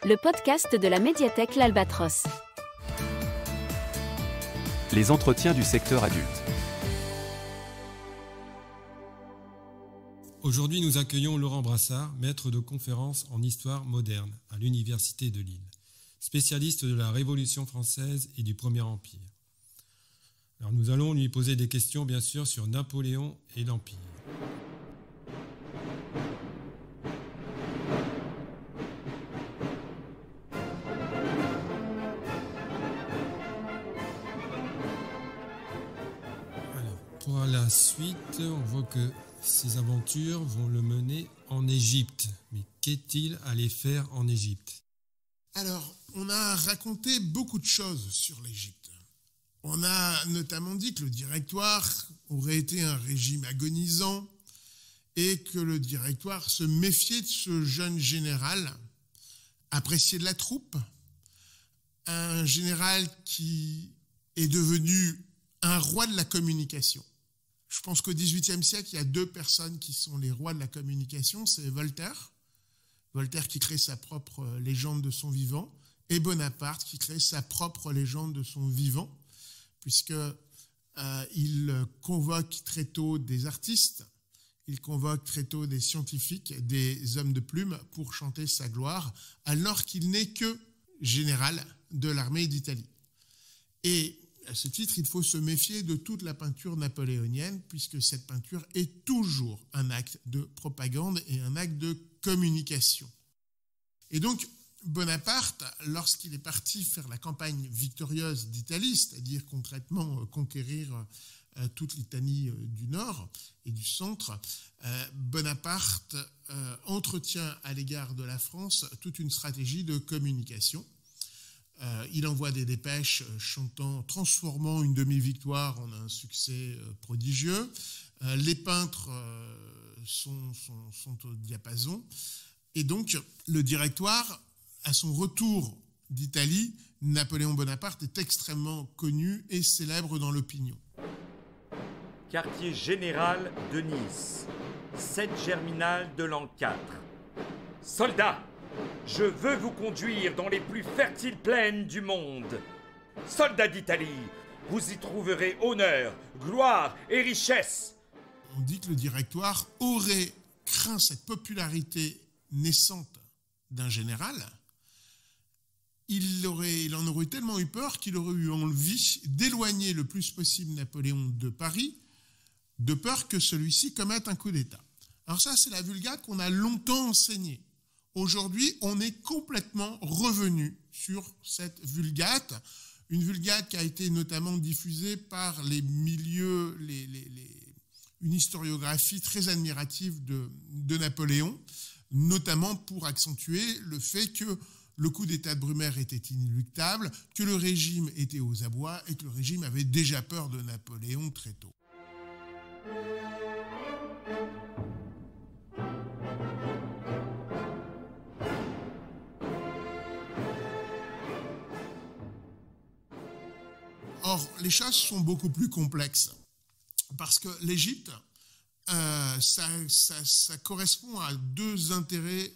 le podcast de la médiathèque L'Albatros. Les entretiens du secteur adulte. Aujourd'hui, nous accueillons Laurent Brassard, maître de conférences en histoire moderne à l'Université de Lille, spécialiste de la Révolution française et du Premier Empire. Alors nous allons lui poser des questions, bien sûr, sur Napoléon et l'Empire. Alors, pour la suite, on voit que ces aventures vont le mener en Égypte. Mais qu'est-il allé faire en Égypte ? Alors, on a raconté beaucoup de choses sur l'Égypte. On a notamment dit que le Directoire aurait été un régime agonisant et que le Directoire se méfiait de ce jeune général, apprécié de la troupe, un général qui est devenu un roi de la communication. Je pense qu'au XVIIIe siècle, il y a deux personnes qui sont les rois de la communication, c'est Voltaire qui crée sa propre légende de son vivant, et Bonaparte qui crée sa propre légende de son vivant, puisqu'il convoque très tôt des artistes, il convoque très tôt des scientifiques, des hommes de plume pour chanter sa gloire, alors qu'il n'est que général de l'armée d'Italie. Et à ce titre, il faut se méfier de toute la peinture napoléonienne, puisque cette peinture est toujours un acte de propagande et un acte de communication. Et donc, Bonaparte, lorsqu'il est parti faire la campagne victorieuse d'Italie, c'est-à-dire concrètement conquérir toute l'Italie du Nord et du Centre, Bonaparte entretient à l'égard de la France toute une stratégie de communication. Il envoie des dépêches transformant une demi-victoire en un succès prodigieux. Les peintres sont au diapason. Et donc, le Directoire, à son retour d'Italie, Napoléon Bonaparte est extrêmement connu et célèbre dans l'opinion. Quartier général de Nice, 7 germinal de l'an 4. Soldats, je veux vous conduire dans les plus fertiles plaines du monde. Soldats d'Italie, vous y trouverez honneur, gloire et richesse. On dit que le Directoire aurait craint cette popularité naissante d'un général. Il en aurait tellement eu peur qu'il aurait eu envie d'éloigner le plus possible Napoléon de Paris, de peur que celui-ci commette un coup d'État. Alors ça, c'est la vulgate qu'on a longtemps enseignée. Aujourd'hui, on est complètement revenu sur cette vulgate, une vulgate qui a été notamment diffusée par les milieux, une historiographie très admirative de Napoléon, notamment pour accentuer le fait que le coup d'État de Brumaire était inéluctable, que le régime était aux abois et que le régime avait déjà peur de Napoléon très tôt. Or, les choses sont beaucoup plus complexes, parce que l'Égypte, ça correspond à deux intérêts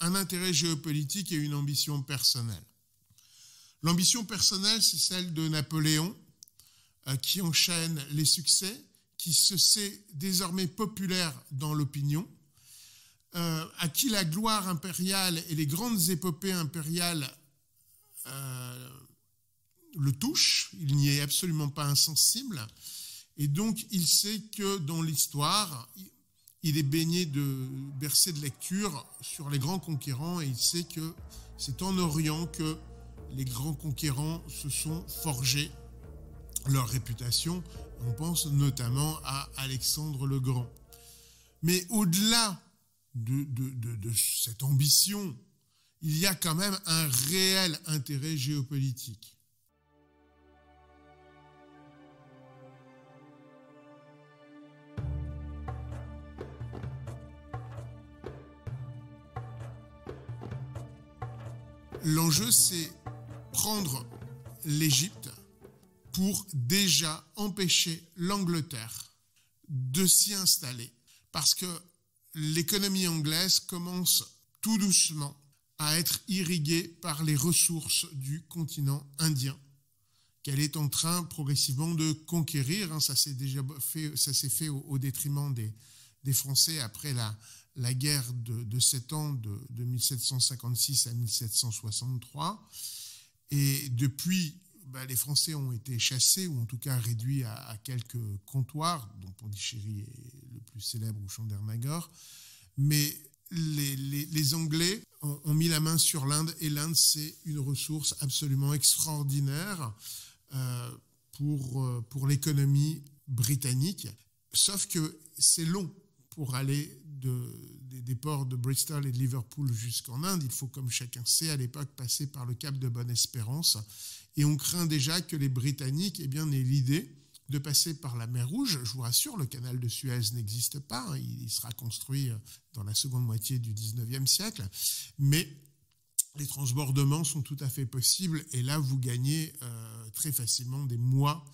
un intérêt géopolitique et une ambition personnelle. L'ambition personnelle, c'est celle de Napoléon, qui enchaîne les succès, qui se sait désormais populaire dans l'opinion, à qui la gloire impériale et les grandes épopées impériales le touchent, il n'y est absolument pas insensible, et donc il sait que dans l'histoire, il est bercé de lectures sur les grands conquérants, et il sait que c'est en Orient que les grands conquérants se sont forgés leur réputation. On pense notamment à Alexandre le Grand. Mais au-delà de cette ambition, il y a quand même un réel intérêt géopolitique. L'enjeu, c'est prendre l'Égypte pour déjà empêcher l'Angleterre de s'y installer. Parce que l'économie anglaise commence tout doucement à être irriguée par les ressources du continent indien, qu'elle est en train progressivement de conquérir. Ça s'est déjà fait, ça s'est fait au détriment des Français après la guerre de 7 ans de 1756 à 1763. Et depuis, les Français ont été chassés, ou en tout cas réduits à quelques comptoirs, dont Pondichéry est le plus célèbre, ou Chandernagor. Mais les Anglais ont mis la main sur l'Inde, et l'Inde, c'est une ressource absolument extraordinaire pour l'économie britannique. Sauf que c'est long pour aller des ports de Bristol et de Liverpool jusqu'en Inde. Il faut, comme chacun sait, à l'époque, passer par le cap de Bonne-Espérance. Et on craint déjà que les Britanniques aient l'idée de passer par la mer Rouge. Je vous rassure, le canal de Suez n'existe pas. Il sera construit dans la seconde moitié du 19e siècle. Mais les transbordements sont tout à fait possibles. Et là, vous gagnez très facilement des mois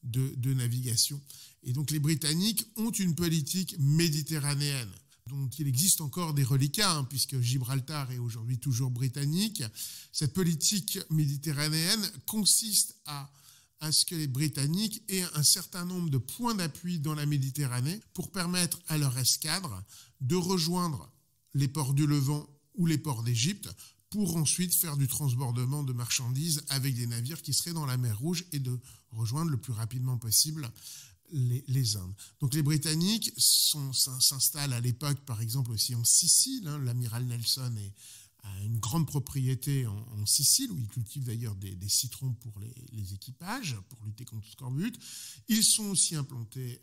de navigation. Et donc, les Britanniques ont une politique méditerranéenne dont il existe encore des reliquats, puisque Gibraltar est aujourd'hui toujours britannique. Cette politique méditerranéenne consiste à ce que les Britanniques aient un certain nombre de points d'appui dans la Méditerranée pour permettre à leur escadre de rejoindre les ports du Levant ou les ports d'Égypte pour ensuite faire du transbordement de marchandises avec des navires qui seraient dans la mer Rouge et de rejoindre le plus rapidement possible les Indes. Donc les Britanniques s'installent à l'époque, par exemple, aussi en Sicile. L'amiral Nelson a une grande propriété en Sicile, où il cultive d'ailleurs des citrons pour les équipages, pour lutter contre le scorbut. Ils sont aussi implantés,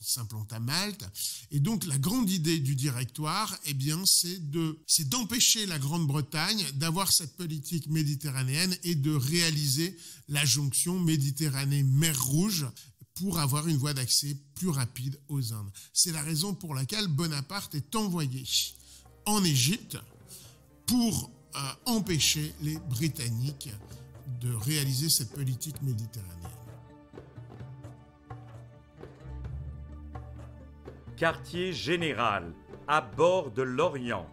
ils s'implantent à Malte. Et donc la grande idée du Directoire, c'est d'empêcher la Grande-Bretagne d'avoir cette politique méditerranéenne et de réaliser la jonction Méditerranée-Mer Rouge pour avoir une voie d'accès plus rapide aux Indes. C'est la raison pour laquelle Bonaparte est envoyé en Égypte pour empêcher les Britanniques de réaliser cette politique méditerranéenne. Quartier général, à bord de l'Orient,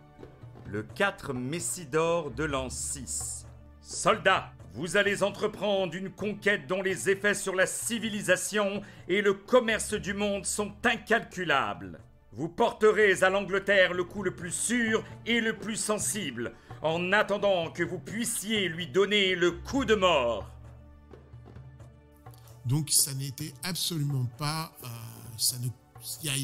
le 4 Messidor de l'an 6. Soldats, vous allez entreprendre une conquête dont les effets sur la civilisation et le commerce du monde sont incalculables. Vous porterez à l'Angleterre le coup le plus sûr et le plus sensible, en attendant que vous puissiez lui donner le coup de mort. Donc ça n'était absolument pas... il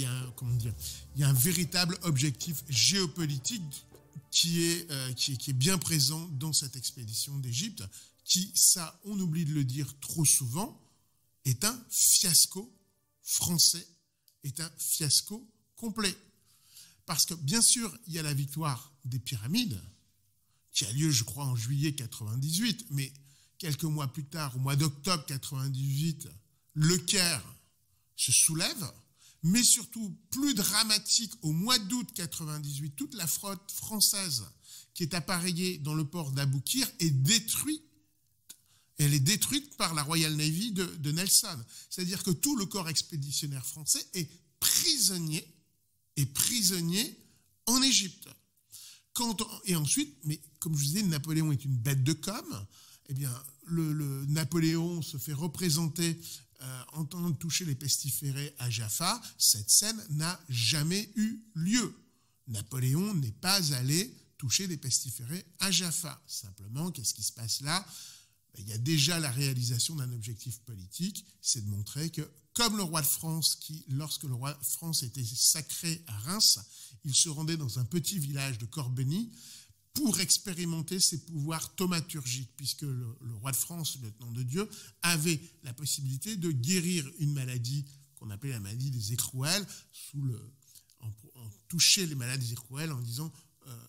y a un véritable objectif géopolitique qui est bien présent dans cette expédition d'Égypte, qui, ça, on oublie de le dire trop souvent, est un fiasco français, est un fiasco complet. Parce que, bien sûr, il y a la victoire des pyramides, qui a lieu, je crois, en juillet 98, mais quelques mois plus tard, au mois d'octobre 98, le Caire se soulève, mais surtout, plus dramatique, au mois d'août 98, toute la flotte française qui est appareillée dans le port d'Aboukir est détruite. Elle est détruite par la Royal Navy de Nelson. C'est-à-dire que tout le corps expéditionnaire français est prisonnier en Égypte. Et ensuite, mais comme je vous disais, Napoléon est une bête de com'. Eh bien, le Napoléon se fait représenter en tentant de toucher les pestiférés à Jaffa. Cette scène n'a jamais eu lieu. Napoléon n'est pas allé toucher des pestiférés à Jaffa. Simplement, qu'est-ce qui se passe là ? Il y a déjà la réalisation d'un objectif politique, c'est de montrer que, comme le roi de France, lorsque le roi de France était sacré à Reims, il se rendait dans un petit village de Corbeny pour expérimenter ses pouvoirs thaumaturgiques, puisque le roi de France, le lieutenant de Dieu, avait la possibilité de guérir une maladie qu'on appelait la maladie des écrouelles, en toucher les malades des écrouelles en disant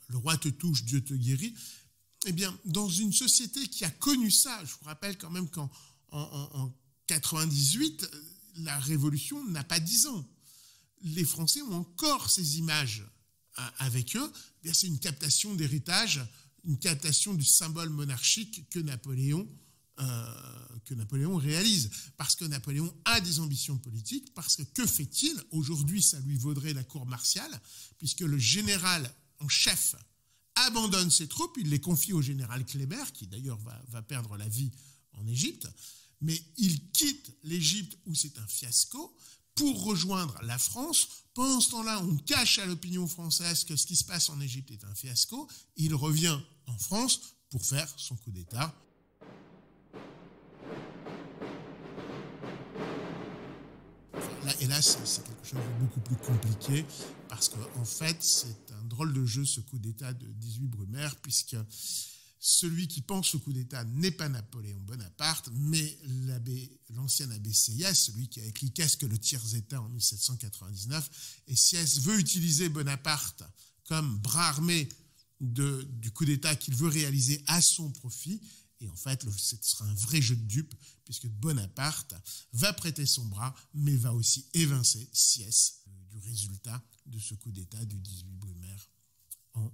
le roi te touche, Dieu te guérit. Eh bien, dans une société qui a connu ça, je vous rappelle quand même qu'en 98, la Révolution n'a pas 10 ans. Les Français ont encore ces images avec eux. Eh bien, c'est une captation d'héritage, une captation du symbole monarchique que Napoléon réalise. Parce que Napoléon a des ambitions politiques, parce que fait-il ? Aujourd'hui, ça lui vaudrait la cour martiale, puisque le général en chef abandonne ses troupes, il les confie au général Kléber, qui d'ailleurs va perdre la vie en Égypte, mais il quitte l'Égypte où c'est un fiasco pour rejoindre la France. Pendant ce temps-là, on cache à l'opinion française que ce qui se passe en Égypte est un fiasco. Il revient en France pour faire son coup d'État. Là, hélas, c'est quelque chose de beaucoup plus compliqué parce qu'en fait, c'est un drôle de jeu, ce coup d'État de 18 Brumaire, puisque celui qui pense le coup d'État n'est pas Napoléon Bonaparte, mais l'ancien abbé Sieyès, celui qui a écrit « Qu'est-ce que le tiers-État » en 1799. Et Sieyès veut utiliser Bonaparte comme bras armé du coup d'État qu'il veut réaliser à son profit. Et en fait, ce sera un vrai jeu de dupes, puisque Bonaparte va prêter son bras, mais va aussi évincer Sieyès du résultat de ce coup d'État du 18 Brumaire en